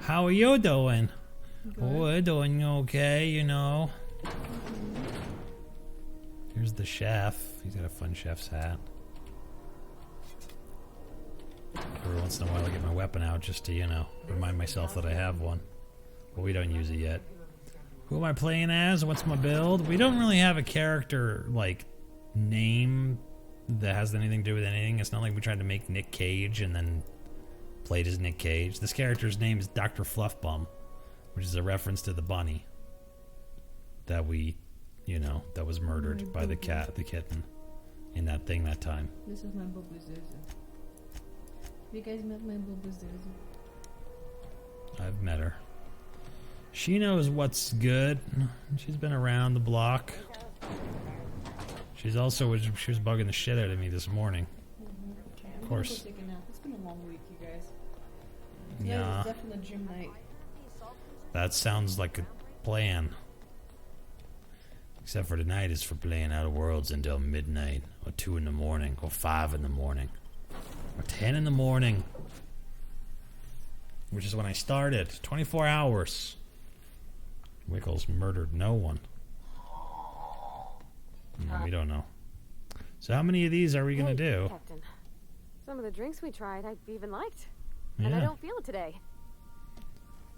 How are you doing? Good. Oh, we're doing okay, you know. Here's the chef. He's got a fun chef's hat. Every once in a while I get my weapon out just to, you know, remind myself that I have one. But we don't use it yet. Who am I playing as? What's my build? We don't really have a character, like, name that has anything to do with anything. It's not like we tried to make Nick Cage and then played as Nick Cage. This character's name is Dr. Fluffbum, which is a reference to the bunny that we, you know, that was murdered by the kitten in that thing that time. This is my Boo Zuzu. You guys met my Boo Zuzu? I've met her. She knows what's good. She's been around the block. She was bugging the shit out of me this morning. Okay, Of course. Go take a nap. It's been a long week, you guys. Yeah. Tonight is definitely gym night. That sounds like a plan. Except for tonight is for playing Outer Worlds until midnight, or 2 in the morning, or 5 in the morning, or 10 in the morning. Which is when I started. 24 hours. Wickles murdered no one. No, we don't know. So how many of these are we going to do? Captain. Some of the drinks we tried I even liked. And I Yeah. don't feel it today.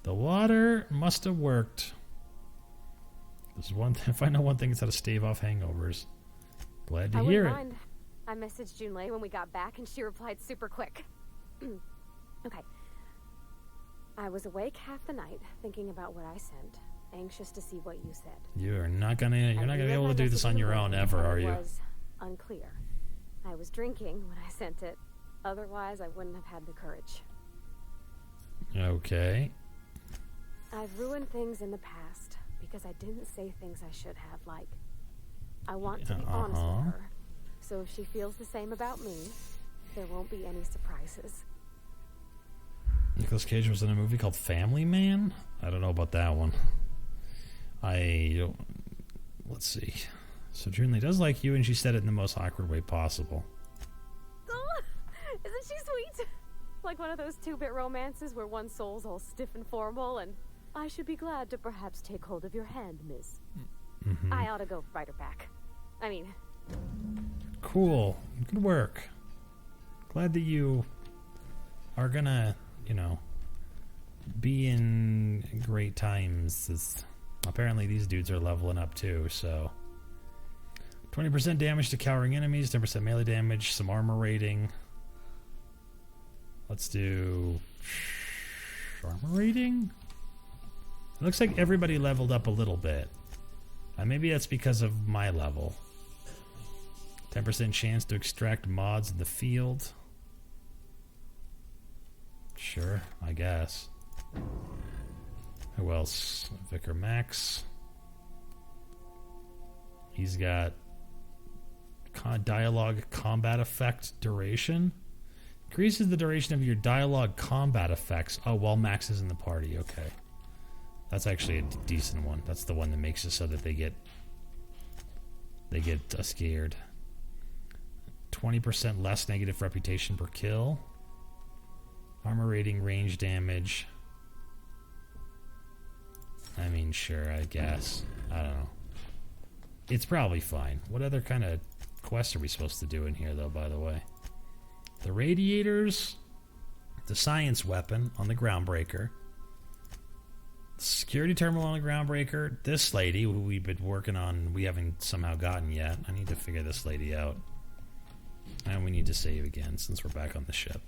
The water must have worked. This is one thing. If I know one thing, it's how to stave off hangovers. Glad to I hear wouldn't it. mind. I messaged Junlei when we got back and she replied super quick. Okay. I was awake half the night thinking about what I sent, anxious to see what you said. You're not gonna be able to do this on your own ever, are you? It was unclear. I was drinking when I sent it. Otherwise, I wouldn't have had the courage. Okay. I've ruined things in the past because I didn't say things I should have, like, I want to be honest with her. So if she feels the same about me, there won't be any surprises. Nicolas Cage was in a movie called Family Man? I don't know about that one. Let's see. So Junlei does like you, and she said it in the most awkward way possible. Oh, isn't she sweet? Like one of those 2-bit romances where one soul's all stiff and formal, and I should be glad to perhaps take hold of your hand, miss. Mm-hmm. I ought to go write her back. I mean... Cool. Good work. Glad that you are gonna, you know, be in great times. Apparently these dudes are leveling up too, so... 20% damage to cowering enemies, 10% melee damage, some armor rating. Let's do... armor rating? It looks like everybody leveled up a little bit. Maybe that's because of my level. 10% chance to extract mods in the field. Sure, I guess. Who else? Vicar Max. He's got dialogue combat effect duration. Increases the duration of your dialogue combat effects. Oh, while Max is in the party. Okay. That's actually a decent one. That's the one that makes it so that they get scared. 20% less negative reputation per kill. Armor rating, range damage. I mean, sure, I guess. I don't know. It's probably fine. What other kind of quests are we supposed to do in here, though, by the way? The radiators. The science weapon on the groundbreaker. Security terminal on the groundbreaker. This lady, who we've been working on, we haven't somehow gotten yet. I need to figure this lady out. And we need to save again since we're back on the ship.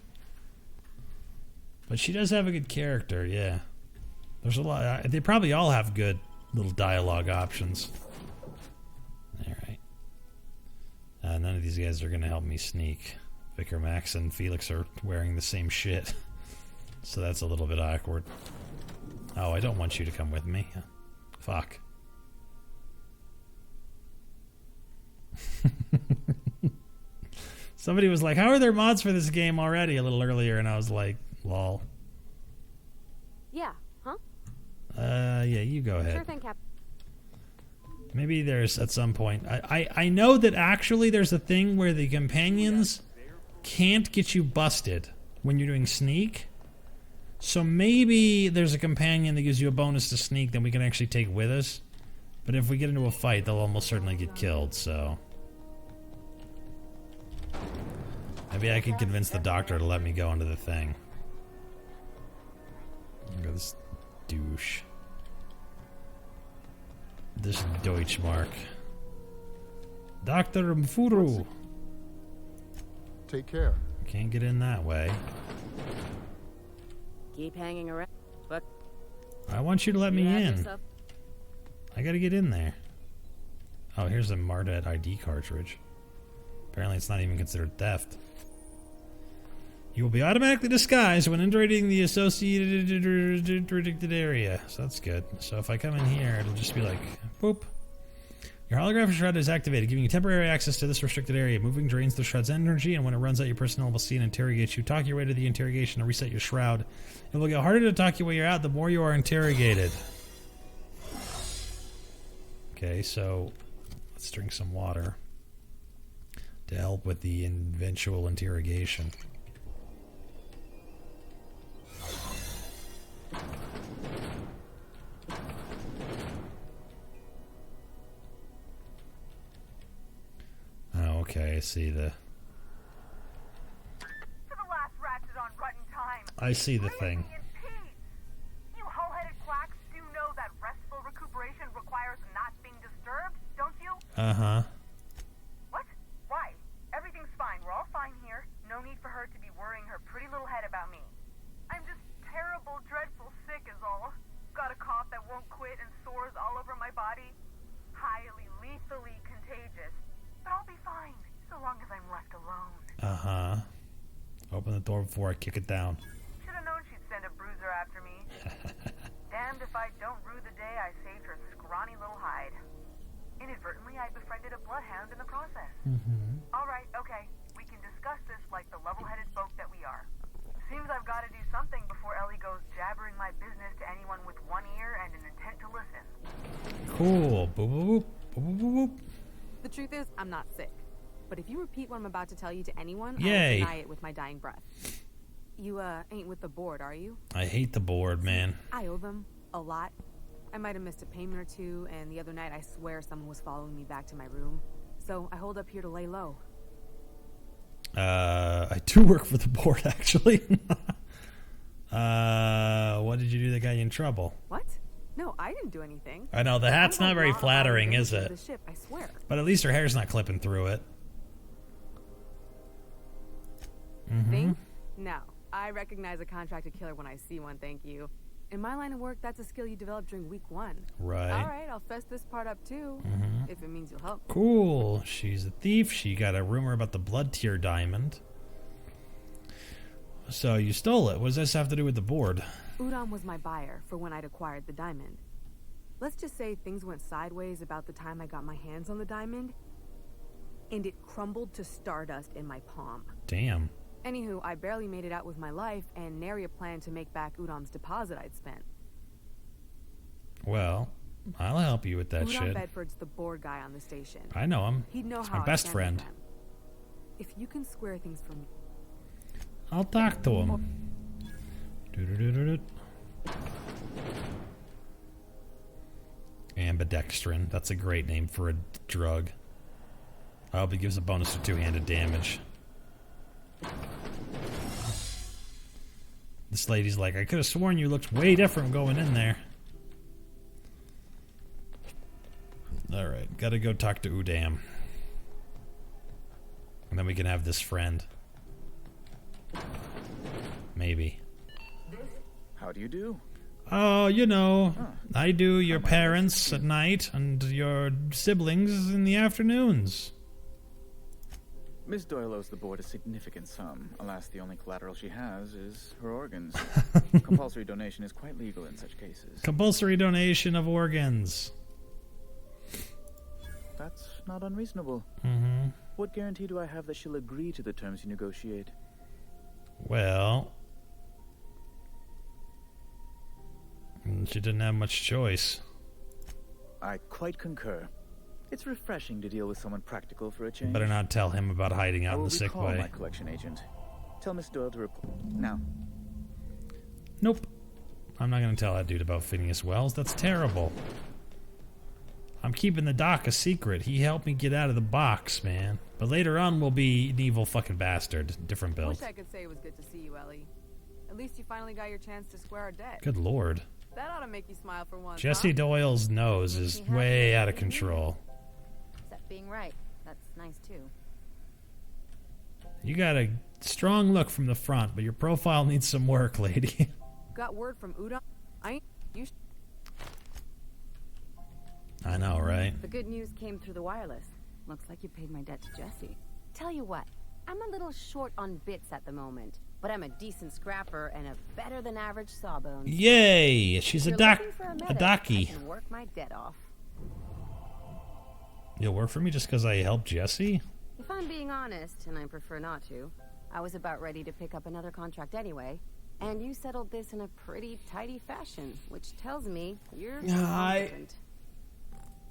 But she does have a good character, yeah. There's a lot. They probably all have good little dialogue options. Alright. None of these guys are going to help me sneak. Vicar Max and Felix are wearing the same shit. So that's a little bit awkward. Oh, I don't want you to come with me. Fuck. Somebody was like, how are there mods for this game already? A little earlier, and I was like, lol. Yeah, huh? Yeah, you go ahead. Sure thing, Cap. Maybe there's at some point. I know that actually there's a thing where the companions can't get you busted when you're doing sneak. So maybe there's a companion that gives you a bonus to sneak that we can actually take with us. But if we get into a fight, they'll almost certainly get killed, so... Maybe I could convince the doctor to let me go into the thing. Look at this douche. This Deutschmark. Dr. Mfuru! Take care. Can't get in that way. Keep hanging around. But I want you to let me in. yourself- I gotta get in there. Oh, here's a Mardet ID cartridge. Apparently it's not even considered theft. You will be automatically disguised when entering the associated predicted area. So that's good. So if I come in here, it'll just be like, boop. Your holographic shroud is activated, giving you temporary access to this restricted area. Moving drains the shroud's energy, and when it runs out, your personnel will see and interrogate you. Talk your way to the interrogation to reset your shroud. It will get harder to talk your way out the more you are interrogated. Okay, so let's drink some water to help with the eventual interrogation. Oh, okay, I see the... To the last ratchet on rotten time. I see the Leave thing. me in peace. You hull-headed quacks do know that restful recuperation requires not being disturbed, don't you? Uh-huh. What? Why? Everything's fine. We're all fine here. No need for her to be worrying her pretty little head about me. I'm just terrible, dreadful sick is all. Got a cough that won't quit and sores all over my body. Highly, lethally contagious. But I'll be fine, so long as I'm left alone. Uh-huh. Open the door before I kick it down. Should have known she'd send a bruiser after me. Damned if I don't rue the day I saved her scrawny little hide. Inadvertently, I befriended a bloodhound in the process. Mm-hmm. All right, okay. We can discuss this like the level-headed folk that we are. Seems I've got to do something before Ellie goes jabbering my business to anyone with one ear and an intent to listen. Cool. Boop, boop, boop. Boop, boop, boop. The truth is, I'm not sick. But if you repeat what I'm about to tell you to anyone, I Yay. will deny it with my dying breath. You, ain't with the board, are you? I hate the board, man. I owe them a lot. I might have missed a payment or two, and the other night I swear someone was following me back to my room. So I hold up here to lay low. I do work for the board, actually. What did you do that got you in trouble? What? No, I didn't do anything. I know, the hat's not very flattering, is it? The ship, I swear. But at least her hair's not clipping through it. Mm-hmm. Think? No. I recognize a contracted killer when I see one, thank you. In my line of work, that's a skill you develop during week 1. Right. All right, I'll fess this part up too, if it means you'll help. Cool. She's a thief. She got a rumor about the blood tier diamond. So you stole it. What does this have to do with the board? Udon was my buyer for when I'd acquired the diamond. Let's just say things went sideways about the time I got my hands on the diamond, and it crumbled to stardust in my palm. Damn. Anywho, I barely made it out with my life, and nary a plan to make back Udon's deposit I'd spent. Well, I'll help you with that Udon shit. Bedford's the board guy on the station. I know him. He'd know He's how my I best stand friend. with them. If you can square things for me. I'll talk to him. Doo-doo-doo-doo-doo. Ambidextrin. That's a great name for a drug. I hope it gives a bonus to two-handed damage. This lady's like, I could have sworn you looked way different going in there. Alright, gotta go talk to Udam. And then we can have this friend. Maybe. How do you do? Oh, you know, I do your parents at night and your siblings in the afternoons. Miss Doyle owes the board a significant sum. Alas, the only collateral she has is her organs. Compulsory donation is quite legal in such cases. Compulsory donation of organs. That's not unreasonable. Mm-hmm. What guarantee do I have that she'll agree to the terms you negotiate? Well, she didn't have much choice. I quite concur. It's refreshing to deal with someone practical for a change. Better not tell him about hiding out in the sick I will recall bay. my collection agent. Tell Miss Doyle to report now. Nope. I'm not going to tell that dude about Phineas Wells. That's terrible. I'm keeping the doc a secret. He helped me get out of the box, man. But later on, we'll be an evil fucking bastard. Different build. Wish I could say it was good to see you, Ellie. At least you finally got your chance to square our debt. Good lord. That ought to make you smile for once. Jesse huh? Doyle's nose is way out of control. Except being right. That's nice too. You got a strong look from the front, but your profile needs some work, lady. Got word from Udon. I know, right? The good news came through the wireless. Looks like you paid my debt to Jesse. Tell you what, I'm a little short on bits at the moment, but I'm a decent scrapper and a better than average sawbones. Yay! She's a If you're doc, looking for a medic, docky. I can work my debt off. You'll work for me just because I helped Jesse? If I'm being honest, and I prefer not to, I was about ready to pick up another contract anyway, and you settled this in a pretty tidy fashion, which tells me you're competent.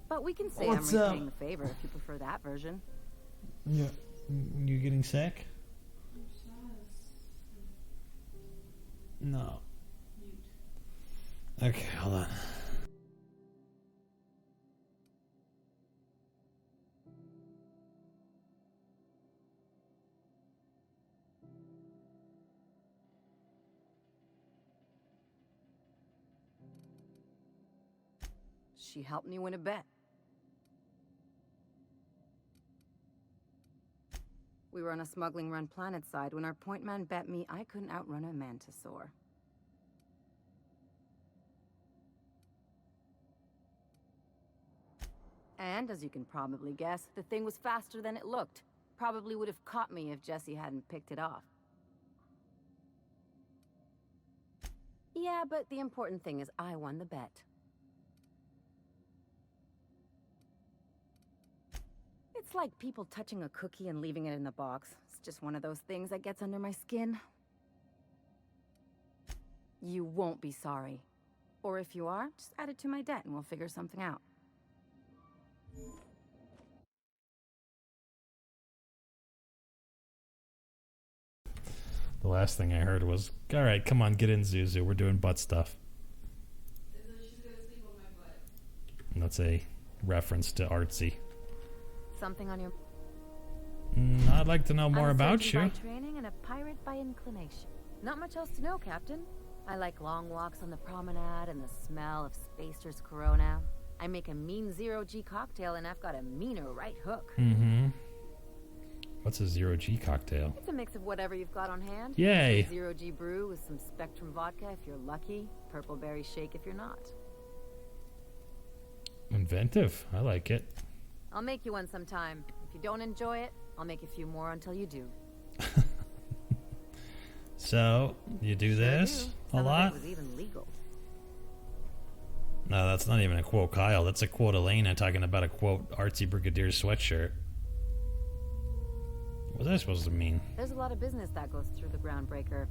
But we can say I'm repaying the favor if you prefer that version. Yeah. You getting sick? No. Okay, hold on. She helped me win a bet. We were on a smuggling run planet side when our point man bet me I couldn't outrun a mantisaur. And, as you can probably guess, the thing was faster than it looked. Probably would have caught me if Jesse hadn't picked it off. Yeah, but the important thing is I won the bet. It's like people touching a cookie and leaving it in the box. It's just one of those things that gets under my skin. You won't be sorry. Or if you are, just add it to my debt and we'll figure something out. The last thing I heard was, all right, come on, get in, Zuzu. We're doing butt stuff. And that's a reference to Artsy. Something on your... I'd like to know more about you. I'm a surgeon by training and a pirate by inclination. Not much else to know, Captain. I like long walks on the promenade and the smell of Spacer's Corona. I make a mean zero-G cocktail and I've got a meaner right hook. Mm-hmm. What's a zero-G cocktail? It's a mix of whatever you've got on hand. Yay! Zero-G brew with some Spectrum vodka if you're lucky. Purple berry shake if you're not. Inventive. I like it. I'll make you one sometime. If you don't enjoy it, I'll make a few more until you do. So, you do this a lot? Some of it was even legal. No, that's not even a quote Kyle. That's a quote Elena talking about a quote Artsy Brigadier sweatshirt. What was I supposed to mean? There's a lot of business that goes through the Groundbreaker.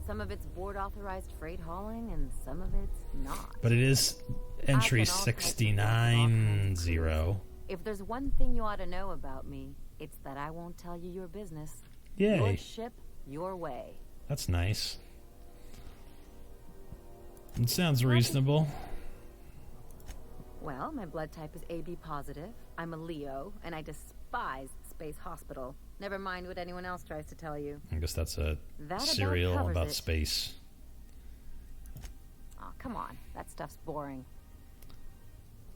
Some of it's board-authorized freight hauling, and some of it's not. But it is entry 690. If there's one thing you ought to know about me, it's that I won't tell you your business. Yay. Your ship, your way. That's nice. It sounds reasonable. Well, my blood type is AB positive. I'm a Leo, and I despise Space Hospital. Never mind what anyone else tries to tell you. I guess that's a That serial about it. space. Oh, come on. That stuff's boring.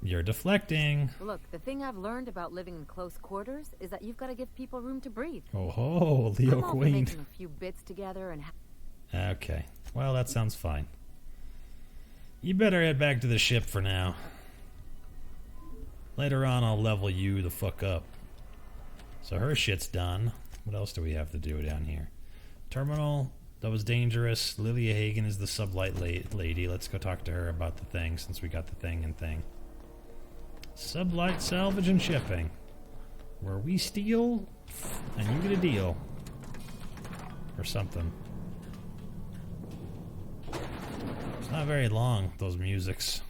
You're deflecting. Look, the thing I've learned about living in close quarters is that you've got to give people room to breathe. Oh ho, Leo I'm all for Queen. making a few bits together and... Okay. Well, that sounds fine. You better head back to the ship for now. Later on, I'll level you the fuck up. So her shit's done. What else do we have to do down here? Terminal. That was dangerous. Lilia Hagen is the sublight lady. Let's go talk to her about the thing, since we got the thing and thing. Sublight salvage and shipping. Where we steal, and you get a deal. Or something. It's not very long, those musics.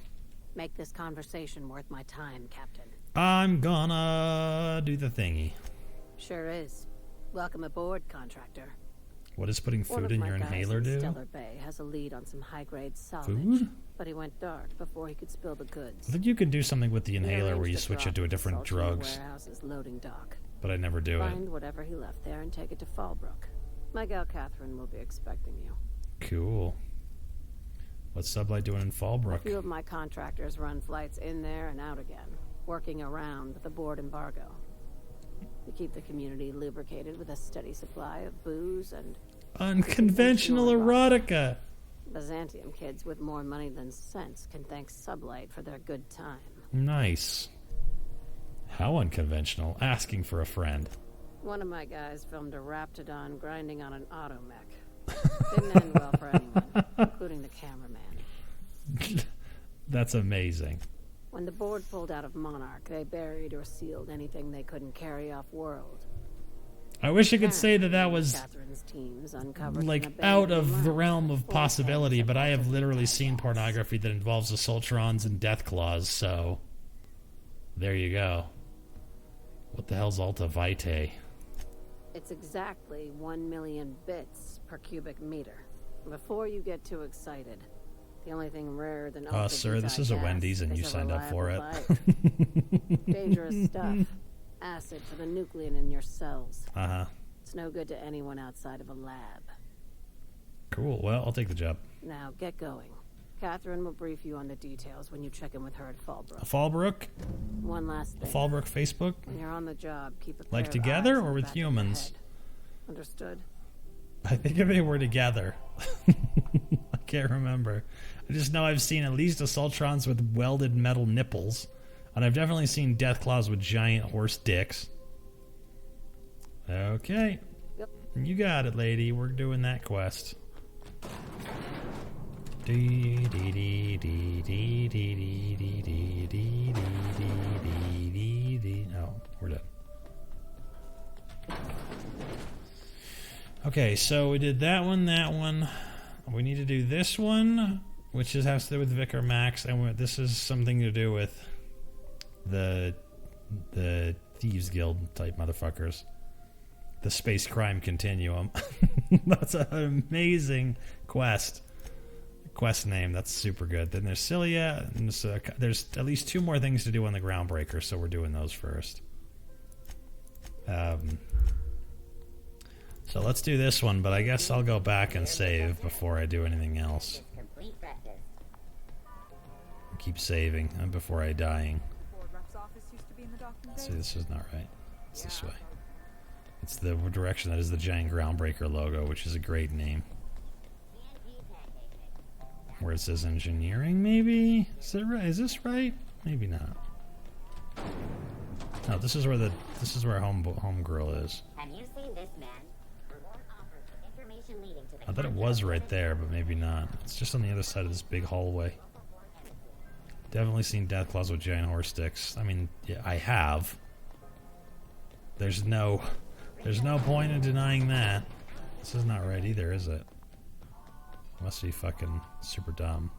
Make this conversation worth my time, Captain. I'm gonna do the thingy. Sure is. Welcome aboard, contractor. What does putting food in your inhaler do? Stellar Bay has a lead on some high-grade salvage, Food? but he went dark before he could spill the goods. I think you can do something with the He inhaler where arranged you to switch drop it to a the different salt in the drugs, warehouse's loading dock. but I never do it. Find whatever he left there and take it to Fallbrook. My gal Catherine will be expecting you. Cool. What's Sublight doing in A Fallbrook? few of my contractors run flights in there and out again, working around the board embargo. We keep the community lubricated with a steady supply of booze and Unconventional erotica. Byzantium kids with more money than sense can thank Sublight for their good time. Nice. How unconventional. Asking for a friend. One of my guys filmed a Raptidon grinding on an automech. Didn't end well for anyone, including the cameraman. That's amazing. When the board pulled out of Monarch, they buried or sealed anything they couldn't carry off-world. I wish I could say that was Catherine's teams uncovered like an out abandoned of the lab. realm of possibility, but I have literally seen pornography that involves assaultrons and death claws, so there you go. What the hell's Alta Vitae? It's exactly 1 million bits per cubic meter. Before you get too excited, the only thing rarer than Sir, this is a Wendy's and you signed up for it. Dangerous stuff. Acid for the nuclein in your cells. Uh-huh. It's no good to anyone outside of a lab. Cool. Well, I'll take the job. Now, get going. Catherine will brief you on the details when you check in with her at Fallbrook. Fallbrook? One last thing. Fallbrook Facebook? When you're on the job, keep a pair Like of together eyes on or the with back of your humans? head. Understood? I think they were together. I can't remember. I just know I've seen at least assaultrons with welded metal nipples. And I've definitely seen death claws with giant horse dicks. Okay. Yep. You got it, lady. We're doing that quest. No, we're done. Okay, so we did that one. We need to do this one, which has to do with Vicar Max, and this is something to do with the Thieves Guild type motherfuckers. The Space Crime Continuum. That's an amazing quest name. That's super good. Then there's Cilia, and there's at least 2 more things to do on the Groundbreaker, so we're doing those first. So let's do this one, but I guess I'll go back and save before I do anything else. Keep saving before I dying. See, this is not right. It's this way. It's the direction that is the giant Groundbreaker logo, which is a great name. Where it says engineering, maybe? Is that right? Is this right? Maybe not. No, this is where home girl is. Have you seen this man? Reward offered for information leading to the I thought it was right there, but maybe not. It's just on the other side of this big hallway. Definitely seen death claws with giant horse dicks. I mean, yeah, I have. There's no point in denying that. This is not right either, is it? Must be fucking super dumb.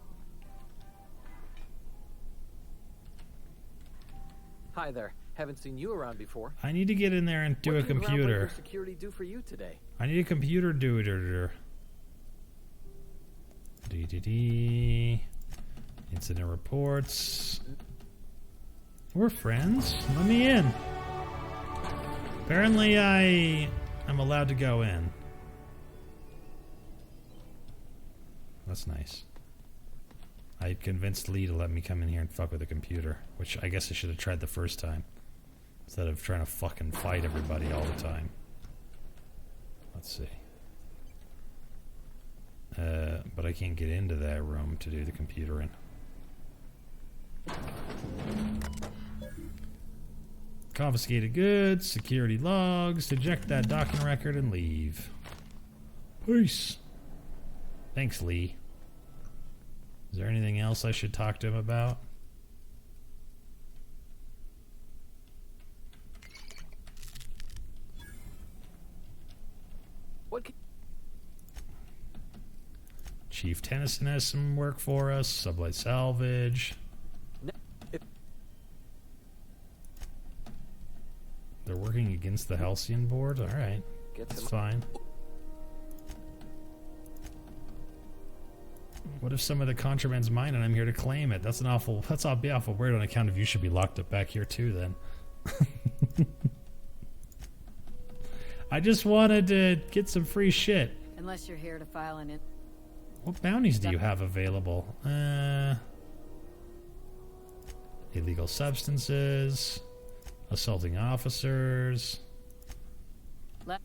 Hi there. Haven't seen you around before. I need to get in there and do a computer. What can security do for you today? I need a computer doer. Incident reports. We're friends. Let me in. Apparently I am allowed to go in. That's nice. I convinced Lee to let me come in here and fuck with the computer, which I guess I should have tried the first time, instead of trying to fucking fight everybody all the time. Let's see. But I can't get into that room to do the computer in. Confiscated goods, security logs, eject that docking record and leave. Peace. Thanks, Lee. Is there anything else I should talk to him about? Chief Tennyson has some work for us. Sublight Salvage. They're working against the Halcyon board? Alright. That's fine. What if some of the contraband's mine and I'm here to claim it? That's be awful weird on account of you should be locked up back here too then. I just wanted to get some free shit. Unless you're here to file an in. What bounties do you have available? Illegal substances, assaulting officers. Why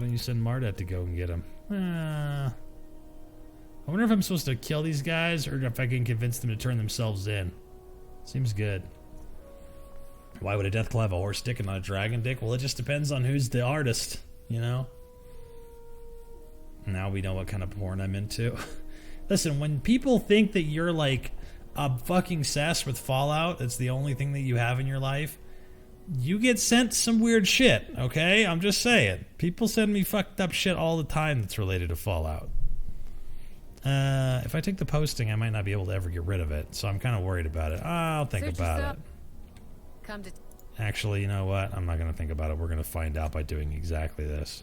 don't you send Mardet to go and get him? I wonder if I'm supposed to kill these guys or if I can convince them to turn themselves in. Seems good. Why would a Deathclaw have a horse dick and not a dragon dick? Well, it just depends on who's the artist, you know? Now we know what kind of porn I'm into. Listen, when people think that you're like a fucking obsessed with Fallout, it's the only thing that you have in your life, you get sent some weird shit, okay? I'm just saying. People send me fucked up shit all the time that's related to Fallout. If I take the posting, I might not be able to ever get rid of it, so I'm kind of worried about it. I'll think about it. Actually, you know what? I'm not going to think about it. We're going to find out by doing exactly this.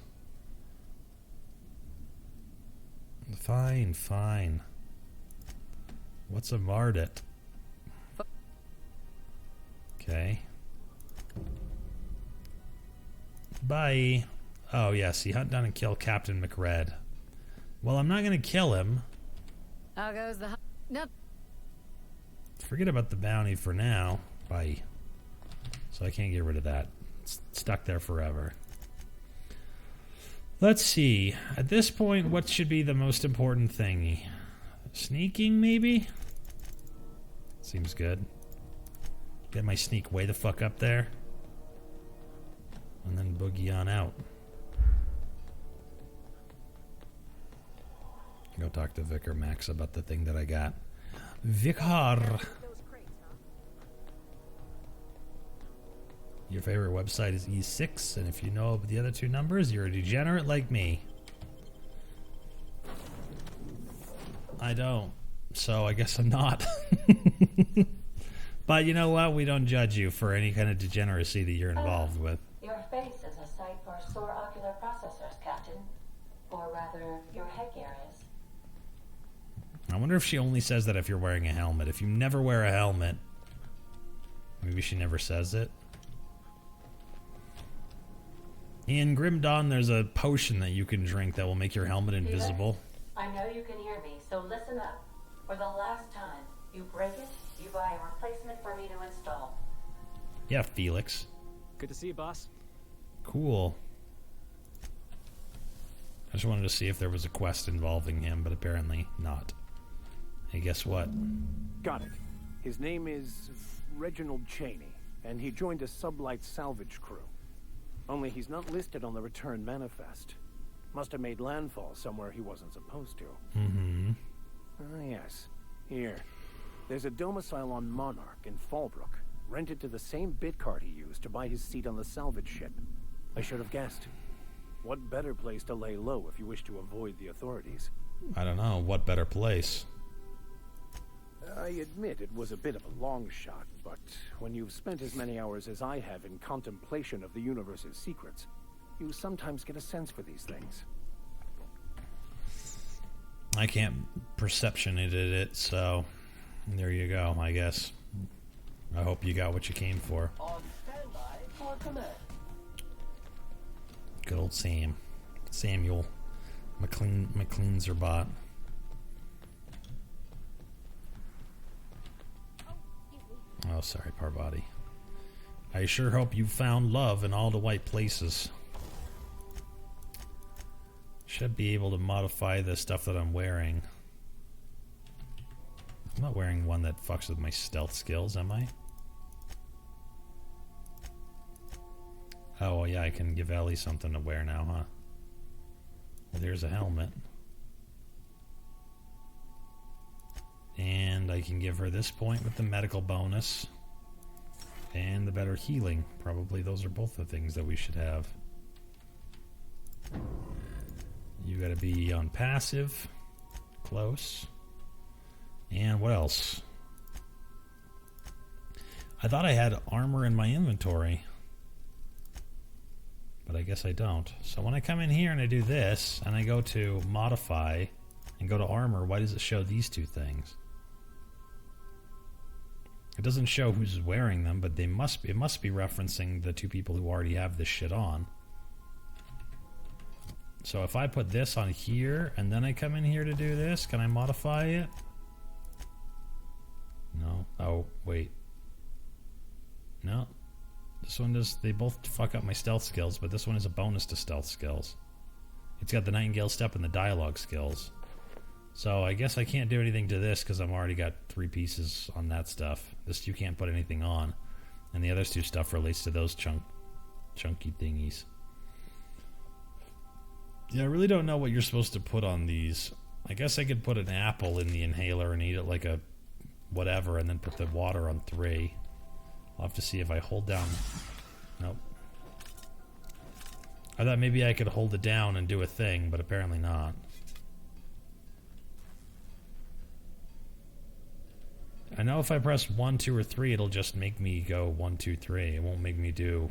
Fine, fine. What's a Mardet? Okay. Bye. Oh, yeah, see, hunt down and kill Captain McRed. Well, I'm not going to kill him. How goes the... No. Forget about the bounty for now. Bye. So I can't get rid of that. It's stuck there forever. Let's see. At this point, what should be the most important thingy? Sneaking, maybe? Seems good. Get my sneak way the fuck up there. And then boogie on out. Go talk to Vicar Max about the thing that I got. Vicar! Your favorite website is E6, and if you know the other two numbers, you're a degenerate like me. I don't, so I guess I'm not. But you know what? We don't judge you for any kind of degeneracy that you're involved with. Your face is a sight for sore ocular processors, Captain. Or rather, your headgear is. I wonder if she only says that if you're wearing a helmet. If you never wear a helmet, maybe she never says it. In Grim Dawn, there's a potion that you can drink that will make your helmet invisible. I know you can hear me, so listen up. For the last time, you break it, you buy a replacement for me to install. Yeah, Felix. Good to see you, boss. Cool. I just wanted to see if there was a quest involving him, but apparently not. Hey, guess what? Got it. His name is Reginald Cheney, and he joined a sublight salvage crew. Only he's not listed on the return manifest. Must have made landfall somewhere he wasn't supposed to. Mm-hmm. Ah, yes. Here. There's a domicile on Monarch in Fallbrook, rented to the same bit card he used to buy his seat on the salvage ship. I should have guessed. What better place to lay low if you wish to avoid the authorities? I don't know. What better place? I admit it was a bit of a long shot, but when you've spent as many hours as I have in contemplation of the universe's secrets, you sometimes get a sense for these things. I can't perceptionate it, so there you go, I guess. I hope you got what you came for. On standby for command. Good old Sam. Samuel. McLeanzerbot. Oh, sorry, Parvati. I sure hope you found love in all the right places. Should be able to modify the stuff that I'm wearing. I'm not wearing one that fucks with my stealth skills, am I? Oh, yeah, I can give Ellie something to wear now, huh? Well, there's a helmet. And I can give her this point with the medical bonus. And the better healing. Probably those are both the things that we should have. You gotta be on passive. Close. And what else? I thought I had armor in my inventory. But I guess I don't. So when I come in here and I do this, and I go to modify, and go to armor, why does it show these two things? It doesn't show who's wearing them, but it must be referencing the two people who already have this shit on. So if I put this on here, and then I come in here to do this, can I modify it? No. Oh, wait. No. This one does, they both fuck up my stealth skills, but this one is a bonus to stealth skills. It's got the Nightingale Step and the dialogue skills. So I guess I can't do anything to this because I've already got 3 pieces on that stuff. This you can't put anything on. And the other 2 stuff relates to those chunky thingies. Yeah, I really don't know what you're supposed to put on these. I guess I could put an apple in the inhaler and eat it like a whatever, and then put the water on 3. I'll have to see if I hold down... Nope. I thought maybe I could hold it down and do a thing, but apparently not. I know if I press 1, 2, or 3, it'll just make me go 1, 2, 3. It won't make me do...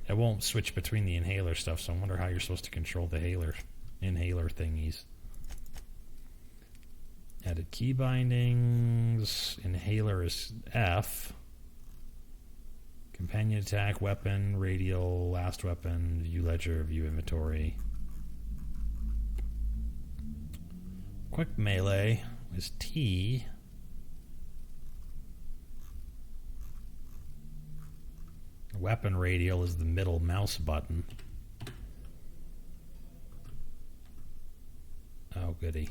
It won't switch between the inhaler stuff, so I wonder how you're supposed to control the inhaler thingies. Added key bindings. Inhaler is F. Companion attack, weapon, radial, last weapon, view ledger, view inventory. Quick melee is T. Weapon radial is the middle mouse button. Oh, goody.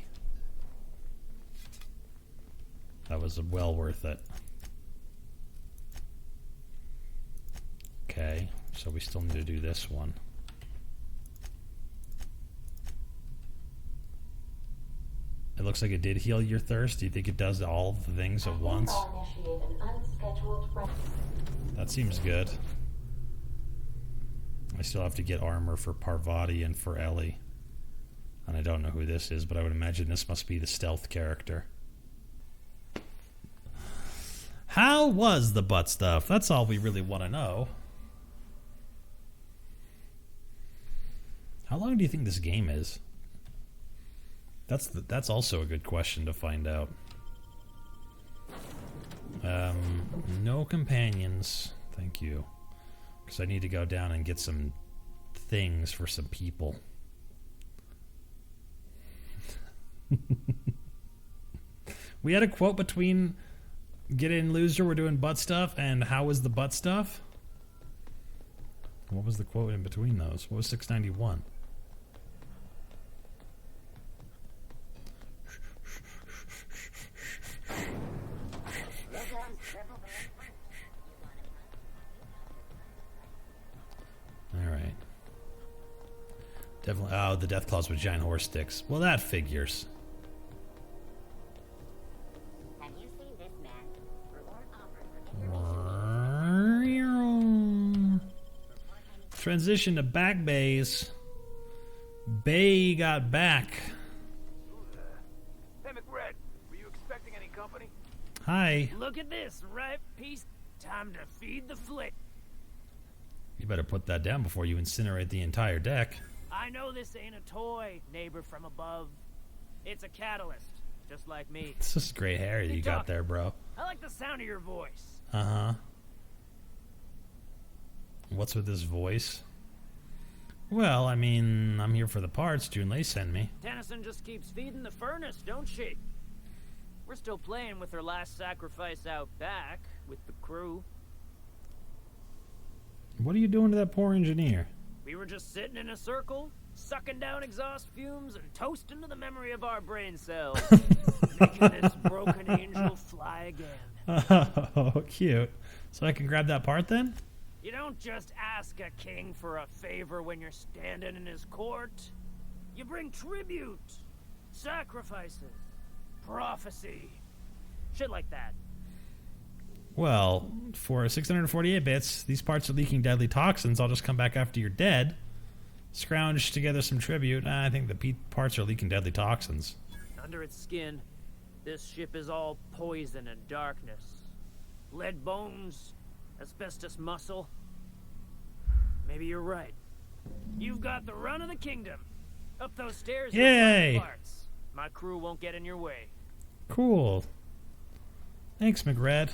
That was well worth it. Okay, so we still need to do this one. It looks like it did heal your thirst. Do you think it does all the things at once? That seems good. I still have to get armor for Parvati and for Ellie. And I don't know who this is, but I would imagine this must be the stealth character. How was the butt stuff? That's all we really want to know. How long do you think this game is? That's also a good question to find out. No companions. Thank you. Because I need to go down and get some things for some people. We had a quote between Get In Loser, we're doing butt stuff, and how was the butt stuff? What was the quote in between those? What was 691? Alright. Definitely. Oh, the death claws with giant horse sticks. Well, that figures. Have you seen this man? Reward offer. Transition to back bays. Bay got back. Hey, McRed, were you expecting any company? Hi. Look at this, right piece. Time to feed the flick. You better put that down before you incinerate the entire deck. I know this ain't a toy, neighbor from above. It's a catalyst, just like me. This is great hair you got there, bro. I like the sound of your voice. Uh-huh. What's with this voice? Well, I mean, I'm here for the parts Junlei sent me. Tennyson just keeps feeding the furnace, don't she? We're still playing with her last sacrifice out back with the crew. What are you doing to that poor engineer? We were just sitting in a circle, sucking down exhaust fumes and toasting to the memory of our brain cells, making this broken angel fly again. Oh, cute. So I can grab that part then? You don't just ask a king for a favor when you're standing in his court. You bring tribute, sacrifices, prophecy, shit like that. Well, for 648 bits, these parts are leaking deadly toxins. I'll just come back after you're dead, scrounge together some tribute. I think the parts are leaking deadly toxins. Under its skin, this ship is all poison and darkness. Lead bones, asbestos muscle. Maybe you're right. You've got the run of the kingdom. Up those stairs, yay! you'll find parts. My crew won't get in your way. Cool. Thanks, McRed.